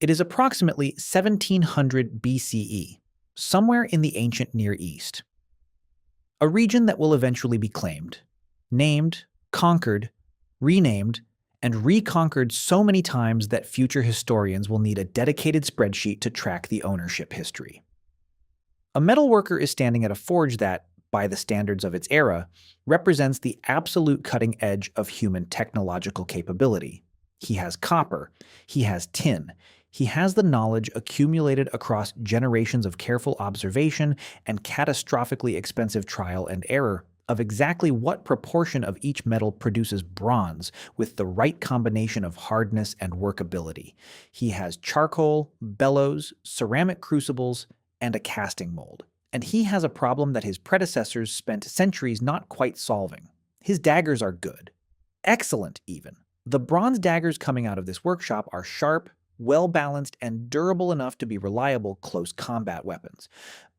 It is approximately 1700 BCE, somewhere in the ancient Near East. A region that will eventually be claimed, named, conquered, renamed, and reconquered so many times that future historians will need a dedicated spreadsheet to track the ownership history. A metalworker is standing at a forge that, by the standards of its era, represents the absolute cutting edge of human technological capability. He has copper, he has tin, he has the knowledge accumulated across generations of careful observation and catastrophically expensive trial and error of exactly what proportion of each metal produces bronze with the right combination of hardness and workability. He has charcoal, bellows, ceramic crucibles, and a casting mold. And he has a problem that his predecessors spent centuries not quite solving. His daggers are good. Excellent, even. The bronze daggers coming out of this workshop are sharp, well-balanced, and durable enough to be reliable close combat weapons.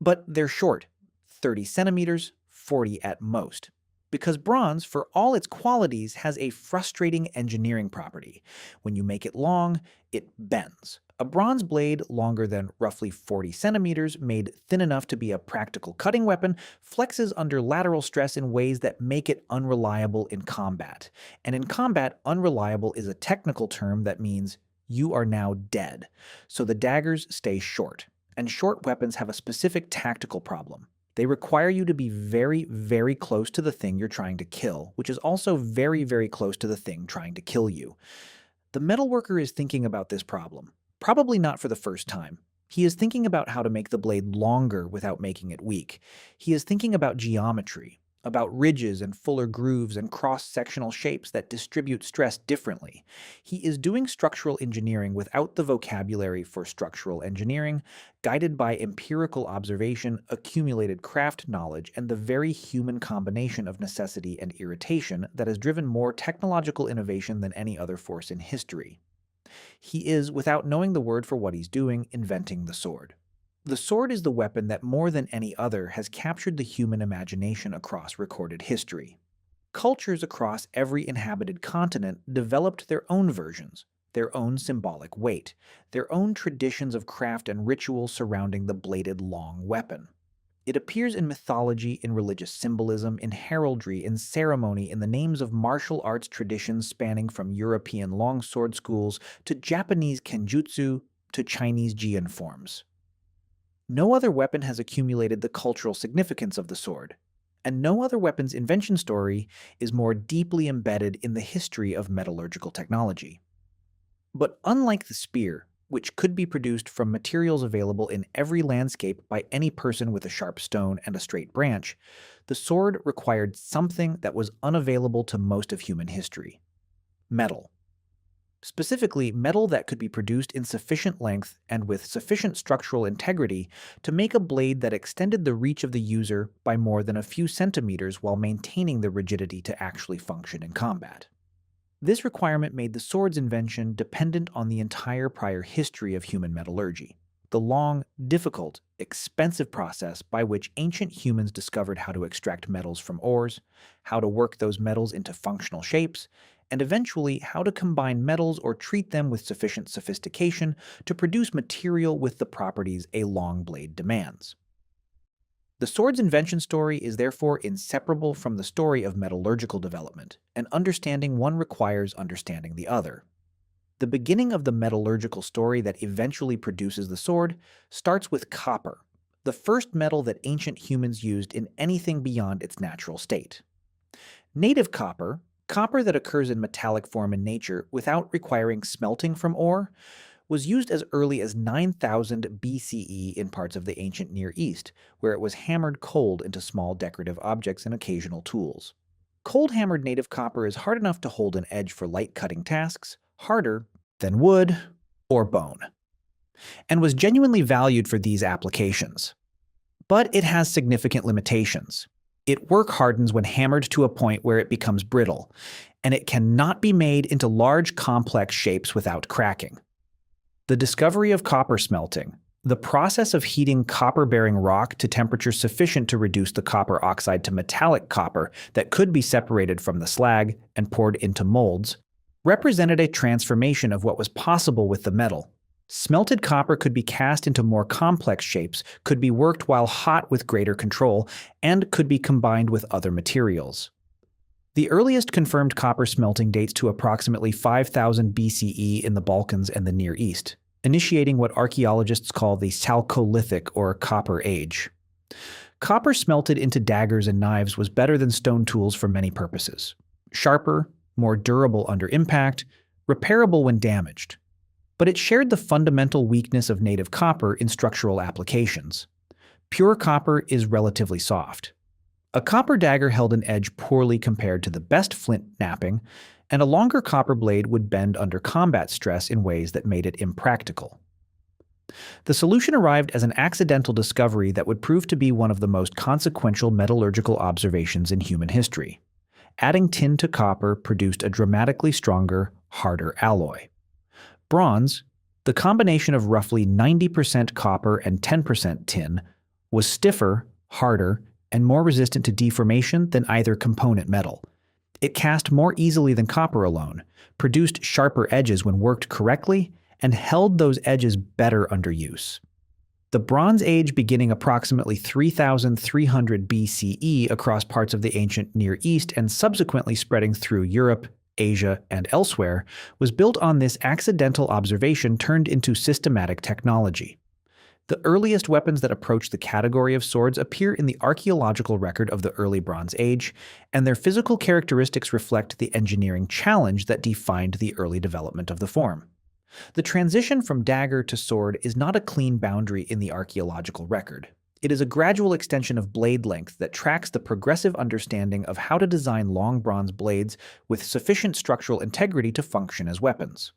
But they're short, 30 centimeters, 40 at most. Because bronze, for all its qualities, has a frustrating engineering property. When you make it long, it bends. A bronze blade longer than roughly 40 centimeters, made thin enough to be a practical cutting weapon, flexes under lateral stress in ways that make it unreliable in combat. And in combat, unreliable is a technical term that means you are now dead. So the daggers stay short. And short weapons have a specific tactical problem. They require you to be very, very close to the thing you're trying to kill, which is also very, very close to the thing trying to kill you. The metalworker is thinking about this problem. Probably not for the first time. He is thinking about how to make the blade longer without making it weak. He is thinking about geometry, about ridges and fuller grooves and cross-sectional shapes that distribute stress differently. He is doing structural engineering without the vocabulary for structural engineering, guided by empirical observation, accumulated craft knowledge, and the very human combination of necessity and irritation that has driven more technological innovation than any other force in history. He is, without knowing the word for what he's doing, inventing the sword. The sword is the weapon that more than any other has captured the human imagination across recorded history. Cultures across every inhabited continent developed their own versions, their own symbolic weight, their own traditions of craft and ritual surrounding the bladed long weapon. It appears in mythology, in religious symbolism, in heraldry, in ceremony, in the names of martial arts traditions spanning from European longsword schools to Japanese kenjutsu to Chinese jian forms. No other weapon has accumulated the cultural significance of the sword, and no other weapon's invention story is more deeply embedded in the history of metallurgical technology. But unlike the spear, which could be produced from materials available in every landscape by any person with a sharp stone and a straight branch, the sword required something that was unavailable to most of human history: metal. Specifically, metal that could be produced in sufficient length and with sufficient structural integrity to make a blade that extended the reach of the user by more than a few centimeters while maintaining the rigidity to actually function in combat. This requirement made the sword's invention dependent on the entire prior history of human metallurgy, the long, difficult, expensive process by which ancient humans discovered how to extract metals from ores, how to work those metals into functional shapes, and eventually how to combine metals or treat them with sufficient sophistication to produce material with the properties a long blade demands. The sword's invention story is therefore inseparable from the story of metallurgical development, and understanding one requires understanding the other. The beginning of the metallurgical story that eventually produces the sword starts with copper, the first metal that ancient humans used in anything beyond its natural state. Native copper, copper that occurs in metallic form in nature without requiring smelting from ore, was used as early as 9000 BCE in parts of the ancient Near East, where it was hammered cold into small decorative objects and occasional tools. Cold-hammered native copper is hard enough to hold an edge for light cutting tasks, harder than wood or bone, and was genuinely valued for these applications. But it has significant limitations. It work hardens when hammered to a point where it becomes brittle, and it cannot be made into large, complex shapes without cracking. The discovery of copper smelting, the process of heating copper-bearing rock to temperatures sufficient to reduce the copper oxide to metallic copper that could be separated from the slag and poured into molds, represented a transformation of what was possible with the metal. Smelted copper could be cast into more complex shapes, could be worked while hot with greater control, and could be combined with other materials. The earliest confirmed copper smelting dates to approximately 5000 BCE in the Balkans and the Near East, initiating what archaeologists call the Chalcolithic or Copper Age. Copper smelted into daggers and knives was better than stone tools for many purposes: sharper, more durable under impact, repairable when damaged. But it shared the fundamental weakness of native copper in structural applications. Pure copper is relatively soft. A copper dagger held an edge poorly compared to the best flint knapping, and a longer copper blade would bend under combat stress in ways that made it impractical. The solution arrived as an accidental discovery that would prove to be one of the most consequential metallurgical observations in human history. Adding tin to copper produced a dramatically stronger, harder alloy. Bronze, the combination of roughly 90% copper and 10% tin, was stiffer, harder, and more resistant to deformation than either component metal. It cast more easily than copper alone, produced sharper edges when worked correctly, and held those edges better under use. The Bronze Age, beginning approximately 3300 BCE across parts of the ancient Near East and subsequently spreading through Europe, Asia, and elsewhere, was built on this accidental observation turned into systematic technology. The earliest weapons that approach the category of swords appear in the archaeological record of the early Bronze Age, and their physical characteristics reflect the engineering challenge that defined the early development of the form. The transition from dagger to sword is not a clean boundary in the archaeological record. It is a gradual extension of blade length that tracks the progressive understanding of how to design long bronze blades with sufficient structural integrity to function as weapons.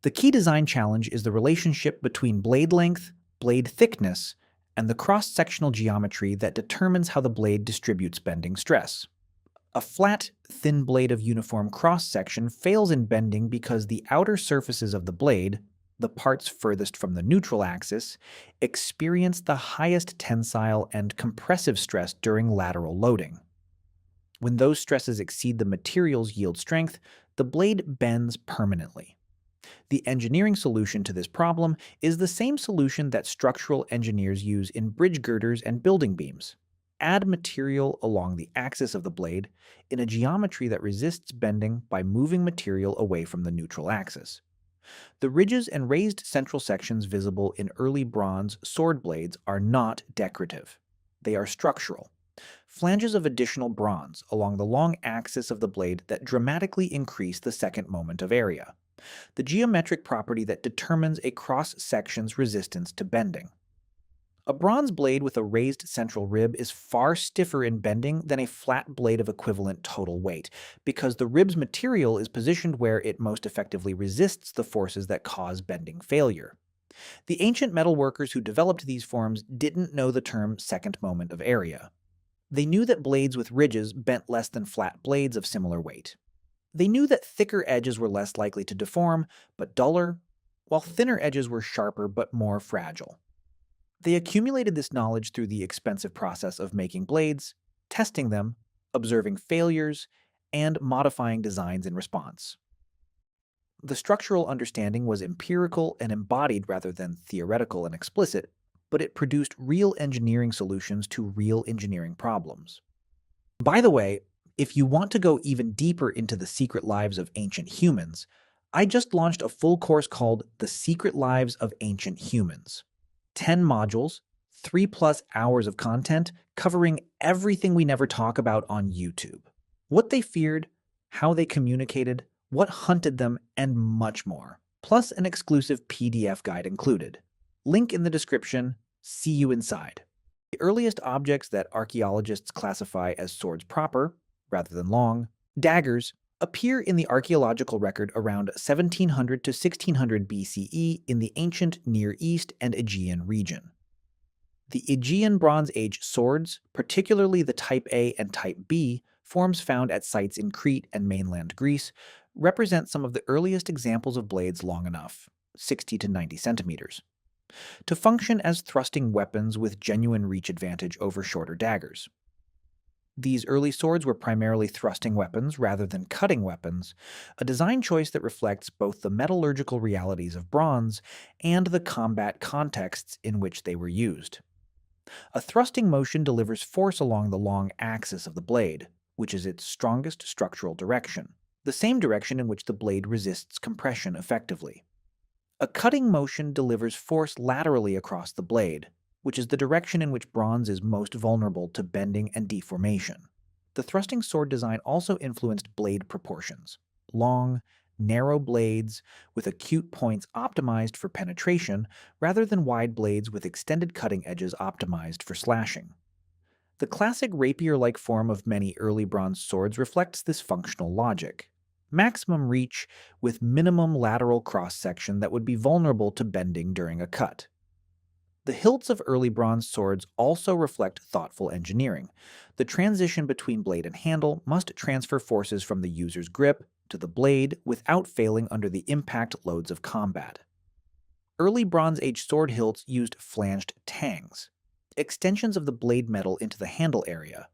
The key design challenge is the relationship between blade length, blade thickness, and the cross-sectional geometry that determines how the blade distributes bending stress. A flat, thin blade of uniform cross-section fails in bending because the outer surfaces of the blade, the parts furthest from the neutral axis, experience the highest tensile and compressive stress during lateral loading. When those stresses exceed the material's yield strength, the blade bends permanently. The engineering solution to this problem is the same solution that structural engineers use in bridge girders and building beams. Add material along the axis of the blade in a geometry that resists bending by moving material away from the neutral axis. The ridges and raised central sections visible in early bronze sword blades are not decorative. They are structural. Flanges of additional bronze along the long axis of the blade that dramatically increase the second moment of area, the geometric property that determines a cross-section's resistance to bending. A bronze blade with a raised central rib is far stiffer in bending than a flat blade of equivalent total weight, because the rib's material is positioned where it most effectively resists the forces that cause bending failure. The ancient metalworkers who developed these forms didn't know the term second moment of area. They knew that blades with ridges bent less than flat blades of similar weight. They knew that thicker edges were less likely to deform, but duller, while thinner edges were sharper but more fragile. They accumulated this knowledge through the expensive process of making blades, testing them, observing failures, and modifying designs in response. The structural understanding was empirical and embodied rather than theoretical and explicit, but it produced real engineering solutions to real engineering problems. By the way, if you want to go even deeper into the secret lives of ancient humans, I just launched a full course called The Secret Lives of Ancient Humans. 10 modules, 3+ hours of content covering everything we never talk about on YouTube. What they feared, how they communicated, what hunted them, and much more. Plus an exclusive PDF guide included. Link in the description. See you inside. The earliest objects that archaeologists classify as swords proper, rather than long, daggers, appear in the archaeological record around 1700 to 1600 BCE in the ancient Near East and Aegean region. The Aegean Bronze Age swords, particularly the Type A and Type B, forms found at sites in Crete and mainland Greece, represent some of the earliest examples of blades long enough, 60 to 90 centimeters, to function as thrusting weapons with genuine reach advantage over shorter daggers. These early swords were primarily thrusting weapons rather than cutting weapons, a design choice that reflects both the metallurgical realities of bronze and the combat contexts in which they were used. A thrusting motion delivers force along the long axis of the blade, which is its strongest structural direction, the same direction in which the blade resists compression effectively. A cutting motion delivers force laterally across the blade, which is the direction in which bronze is most vulnerable to bending and deformation. The thrusting sword design also influenced blade proportions. Long, narrow blades with acute points optimized for penetration rather than wide blades with extended cutting edges optimized for slashing. The classic rapier-like form of many early bronze swords reflects this functional logic. Maximum reach with minimum lateral cross-section that would be vulnerable to bending during a cut. The hilts of early bronze swords also reflect thoughtful engineering. The transition between blade and handle must transfer forces from the user's grip to the blade without failing under the impact loads of combat. Early Bronze Age sword hilts used flanged tangs, extensions of the blade metal into the handle area,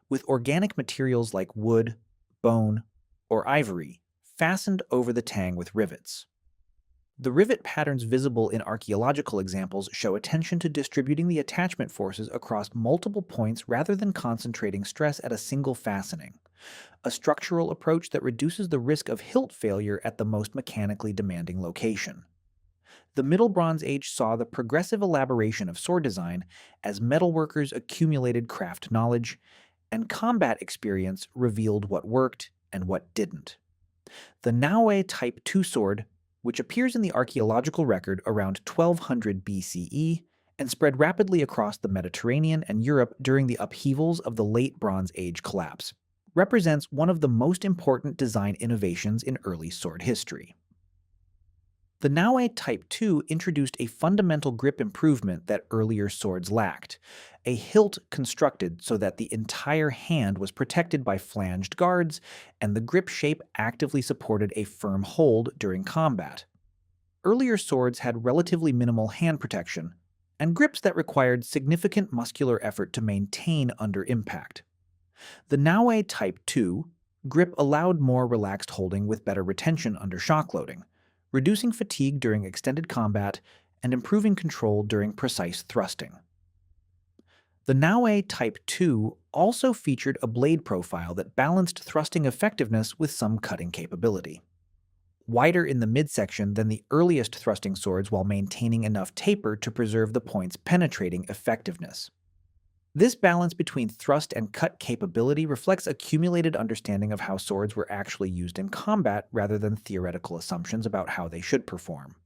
with organic materials like wood, bone, or ivory fastened over the tang with rivets. The rivet patterns visible in archaeological examples show attention to distributing the attachment forces across multiple points rather than concentrating stress at a single fastening, a structural approach that reduces the risk of hilt failure at the most mechanically demanding location. The Middle Bronze Age saw the progressive elaboration of sword design as metalworkers accumulated craft knowledge, and combat experience revealed what worked and what didn't. The Naue Type II sword, which appears in the archaeological record around 1200 BCE and spread rapidly across the Mediterranean and Europe during the upheavals of the Late Bronze Age collapse, represents one of the most important design innovations in early sword history. The Naue Type II introduced a fundamental grip improvement that earlier swords lacked, a hilt constructed so that the entire hand was protected by flanged guards, and the grip shape actively supported a firm hold during combat. Earlier swords had relatively minimal hand protection, and grips that required significant muscular effort to maintain under impact. The Naue Type II grip allowed more relaxed holding with better retention under shock loading, reducing fatigue during extended combat and improving control during precise thrusting. The Naue Type II also featured a blade profile that balanced thrusting effectiveness with some cutting capability. Wider in the midsection than the earliest thrusting swords while maintaining enough taper to preserve the point's penetrating effectiveness. This balance between thrust and cut capability reflects accumulated understanding of how swords were actually used in combat rather than theoretical assumptions about how they should perform.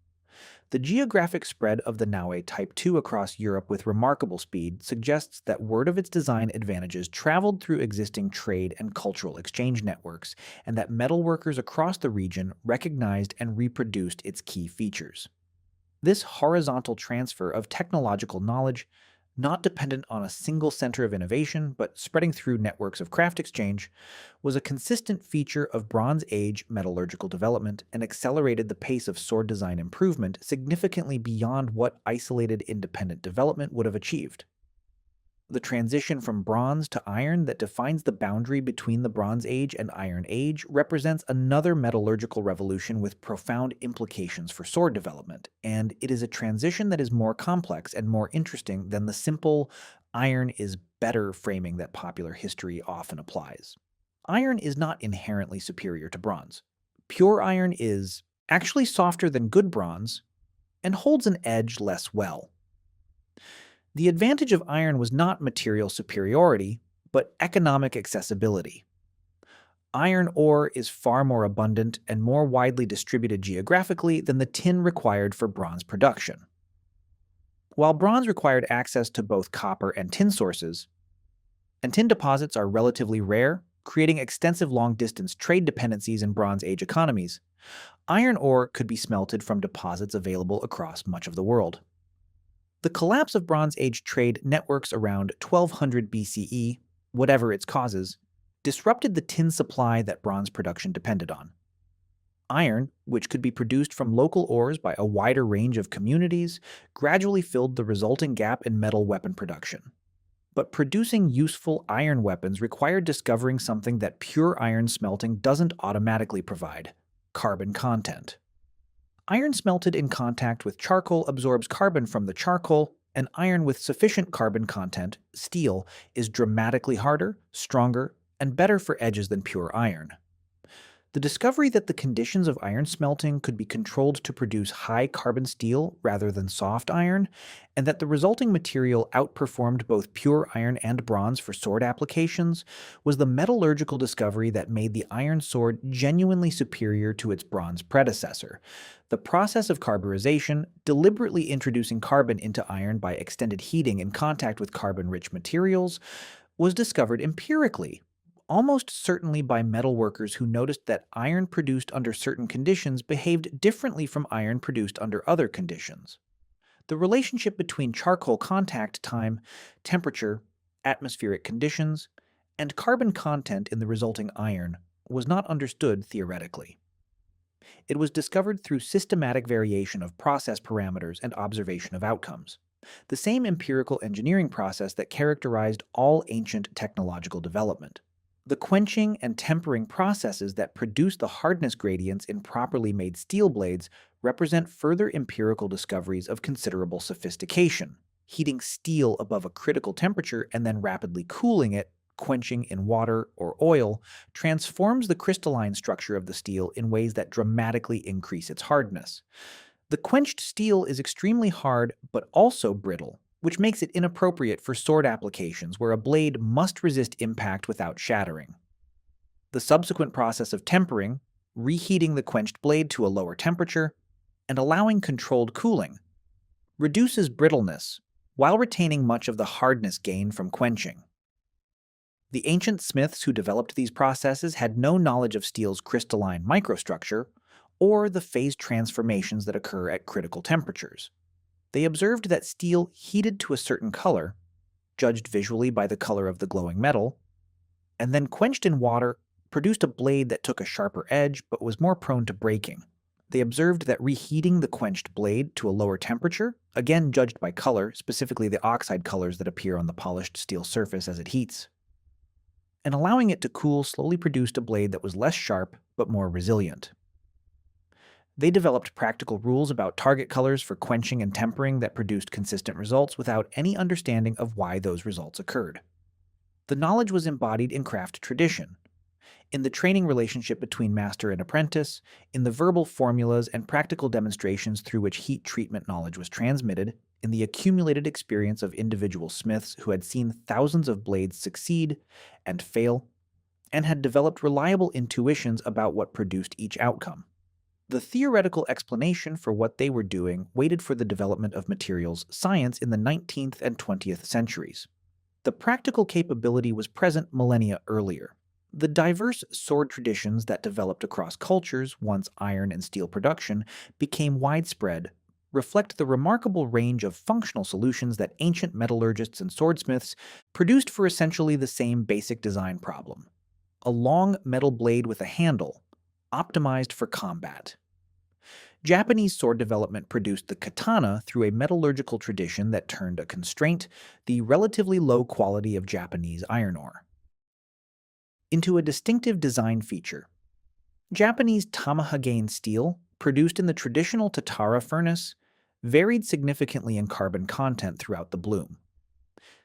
The geographic spread of the Naue Type II across Europe with remarkable speed suggests that word of its design advantages traveled through existing trade and cultural exchange networks, and that metalworkers across the region recognized and reproduced its key features. This horizontal transfer of technological knowledge, not dependent on a single center of innovation, but spreading through networks of craft exchange, was a consistent feature of Bronze Age metallurgical development and accelerated the pace of sword design improvement significantly beyond what isolated independent development would have achieved. The transition from bronze to iron that defines the boundary between the Bronze Age and Iron Age represents another metallurgical revolution with profound implications for sword development, and it is a transition that is more complex and more interesting than the simple iron is better framing that popular history often applies. Iron is not inherently superior to bronze. Pure iron is actually softer than good bronze and holds an edge less well. The advantage of iron was not material superiority, but economic accessibility. Iron ore is far more abundant and more widely distributed geographically than the tin required for bronze production. While bronze required access to both copper and tin sources, and tin deposits are relatively rare, creating extensive long-distance trade dependencies in Bronze Age economies, iron ore could be smelted from deposits available across much of the world. The collapse of Bronze Age trade networks around 1200 BCE, whatever its causes, disrupted the tin supply that bronze production depended on. Iron, which could be produced from local ores by a wider range of communities, gradually filled the resulting gap in metal weapon production. But producing useful iron weapons required discovering something that pure iron smelting doesn't automatically provide: carbon content. Iron smelted in contact with charcoal absorbs carbon from the charcoal, and iron with sufficient carbon content, steel, is dramatically harder, stronger, and better for edges than pure iron. The discovery that the conditions of iron smelting could be controlled to produce high carbon steel rather than soft iron, and that the resulting material outperformed both pure iron and bronze for sword applications, was the metallurgical discovery that made the iron sword genuinely superior to its bronze predecessor. The process of carburization, deliberately introducing carbon into iron by extended heating in contact with carbon-rich materials, was discovered empirically, almost certainly by metal workers who noticed that iron produced under certain conditions behaved differently from iron produced under other conditions. The relationship between charcoal contact time, temperature, atmospheric conditions, and carbon content in the resulting iron was not understood theoretically. It was discovered through systematic variation of process parameters and observation of outcomes, the same empirical engineering process that characterized all ancient technological development. The quenching and tempering processes that produce the hardness gradients in properly made steel blades represent further empirical discoveries of considerable sophistication. Heating steel above a critical temperature and then rapidly cooling it, quenching in water or oil, transforms the crystalline structure of the steel in ways that dramatically increase its hardness. The quenched steel is extremely hard but also brittle, which makes it inappropriate for sword applications where a blade must resist impact without shattering. The subsequent process of tempering, reheating the quenched blade to a lower temperature, and allowing controlled cooling, reduces brittleness while retaining much of the hardness gained from quenching. The ancient smiths who developed these processes had no knowledge of steel's crystalline microstructure or the phase transformations that occur at critical temperatures. They observed that steel heated to a certain color, judged visually by the color of the glowing metal, and then quenched in water produced a blade that took a sharper edge but was more prone to breaking. They observed that reheating the quenched blade to a lower temperature, again judged by color, specifically the oxide colors that appear on the polished steel surface as it heats, and allowing it to cool slowly produced a blade that was less sharp but more resilient. They developed practical rules about target colors for quenching and tempering that produced consistent results without any understanding of why those results occurred. The knowledge was embodied in craft tradition, in the training relationship between master and apprentice, in the verbal formulas and practical demonstrations through which heat treatment knowledge was transmitted, in the accumulated experience of individual smiths who had seen thousands of blades succeed and fail, and had developed reliable intuitions about what produced each outcome. The theoretical explanation for what they were doing waited for the development of materials science in the 19th and 20th centuries. The practical capability was present millennia earlier. The diverse sword traditions that developed across cultures once iron and steel production became widespread reflect the remarkable range of functional solutions that ancient metallurgists and swordsmiths produced for essentially the same basic design problem: a long metal blade with a handle, optimized for combat. Japanese sword development produced the katana through a metallurgical tradition that turned a constraint, the relatively low quality of Japanese iron ore, into a distinctive design feature. Japanese tamahagane steel, produced in the traditional Tatara furnace, varied significantly in carbon content throughout the bloom.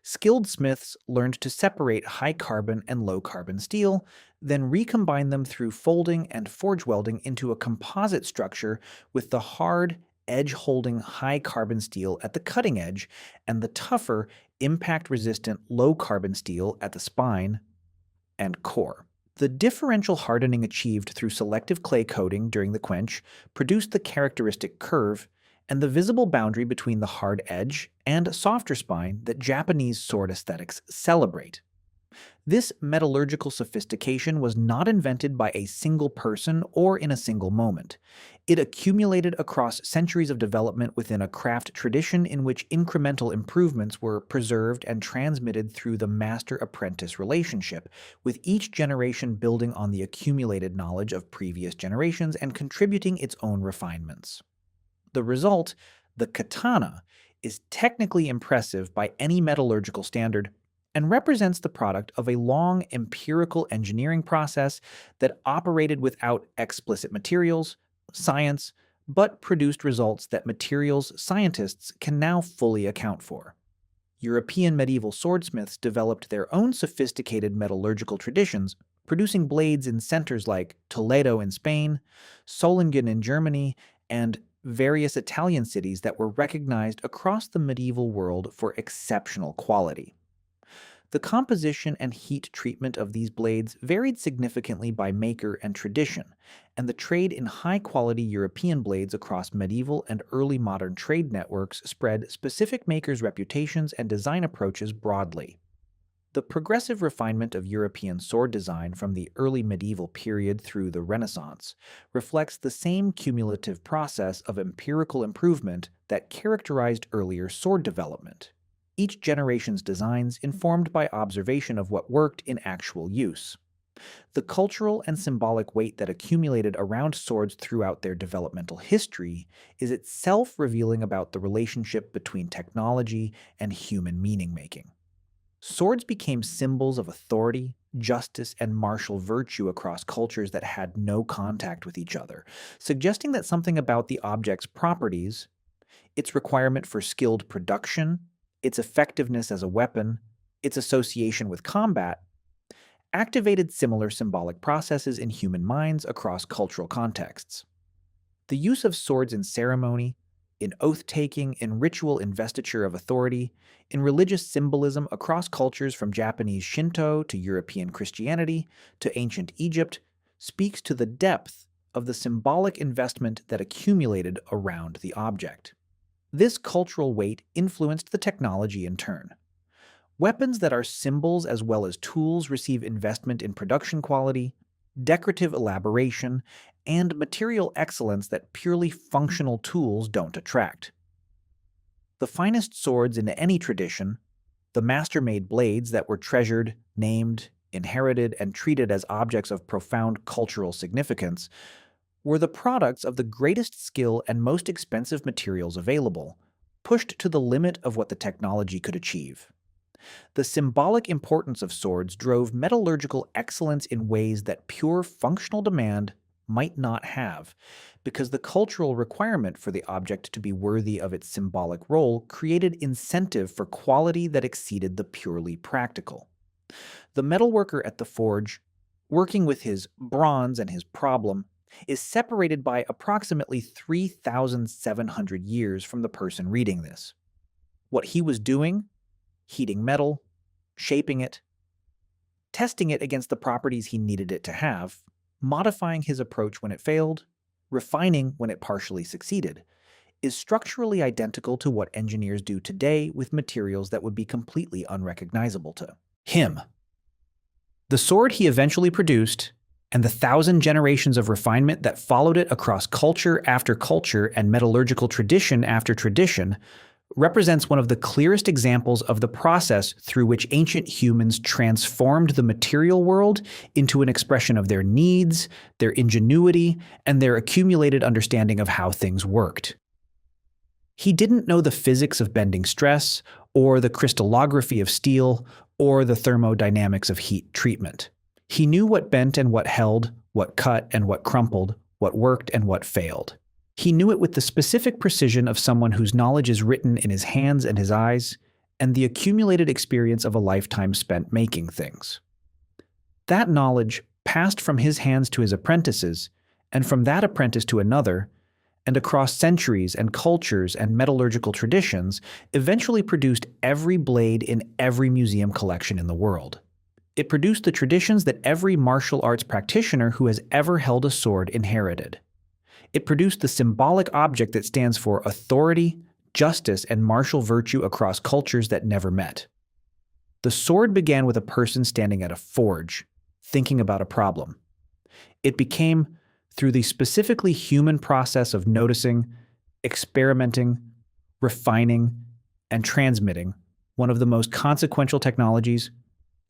Skilled smiths learned to separate high-carbon and low-carbon steel, then recombine them through folding and forge welding into a composite structure with the hard, edge-holding high-carbon steel at the cutting edge and the tougher, impact-resistant low-carbon steel at the spine and core. The differential hardening achieved through selective clay coating during the quench produced the characteristic curve and the visible boundary between the hard edge and softer spine that Japanese sword aesthetics celebrate. This metallurgical sophistication was not invented by a single person or in a single moment. It accumulated across centuries of development within a craft tradition in which incremental improvements were preserved and transmitted through the master-apprentice relationship, with each generation building on the accumulated knowledge of previous generations and contributing its own refinements. The result, the katana, is technically impressive by any metallurgical standard and represents the product of a long empirical engineering process that operated without explicit materials, science, but produced results that materials scientists can now fully account for. European medieval swordsmiths developed their own sophisticated metallurgical traditions, producing blades in centers like Toledo in Spain, Solingen in Germany, and various Italian cities that were recognized across the medieval world for exceptional quality. The composition and heat treatment of these blades varied significantly by maker and tradition, and the trade in high-quality European blades across medieval and early modern trade networks spread specific makers' reputations and design approaches broadly. The progressive refinement of European sword design from the early medieval period through the Renaissance reflects the same cumulative process of empirical improvement that characterized earlier sword development, each generation's designs informed by observation of what worked in actual use. The cultural and symbolic weight that accumulated around swords throughout their developmental history is itself revealing about the relationship between technology and human meaning-making. Swords became symbols of authority, justice, and martial virtue across cultures that had no contact with each other, suggesting that something about the object's properties, its requirement for skilled production, its effectiveness as a weapon, its association with combat, activated similar symbolic processes in human minds across cultural contexts. The use of swords in ceremony, in oath-taking, in ritual investiture of authority, in religious symbolism across cultures from Japanese Shinto to European Christianity to ancient Egypt, speaks to the depth of the symbolic investment that accumulated around the object. This cultural weight influenced the technology in turn. Weapons that are symbols as well as tools receive investment in production quality, decorative elaboration, and material excellence that purely functional tools don't attract. The finest swords in any tradition, the master-made blades that were treasured, named, inherited, and treated as objects of profound cultural significance, were the products of the greatest skill and most expensive materials available, pushed to the limit of what the technology could achieve. The symbolic importance of swords drove metallurgical excellence in ways that pure functional demand might not have, because the cultural requirement for the object to be worthy of its symbolic role created incentive for quality that exceeded the purely practical. The metalworker at the forge, working with his bronze and his problem, is separated by approximately 3,700 years from the person reading this. What he was doing, heating metal, shaping it, testing it against the properties he needed it to have, modifying his approach when it failed, refining when it partially succeeded, is structurally identical to what engineers do today with materials that would be completely unrecognizable to him. The sword he eventually produced, and the 1,000 generations of refinement that followed it across culture after culture and metallurgical tradition after tradition, represents one of the clearest examples of the process through which ancient humans transformed the material world into an expression of their needs, their ingenuity, and their accumulated understanding of how things worked. He didn't know the physics of bending stress, or the crystallography of steel, or the thermodynamics of heat treatment. He knew what bent and what held, what cut and what crumpled, what worked and what failed. He knew it with the specific precision of someone whose knowledge is written in his hands and his eyes, and the accumulated experience of a lifetime spent making things. That knowledge passed from his hands to his apprentices, and from that apprentice to another, and across centuries and cultures and metallurgical traditions, eventually produced every blade in every museum collection in the world. It produced the traditions that every martial arts practitioner who has ever held a sword inherited. It produced the symbolic object that stands for authority, justice, and martial virtue across cultures that never met. The sword began with a person standing at a forge, thinking about a problem. It became, through the specifically human process of noticing, experimenting, refining, and transmitting, one of the most consequential technologies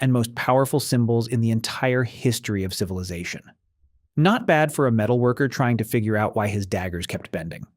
and most powerful symbols in the entire history of civilization. Not bad for a metalworker trying to figure out why his daggers kept bending.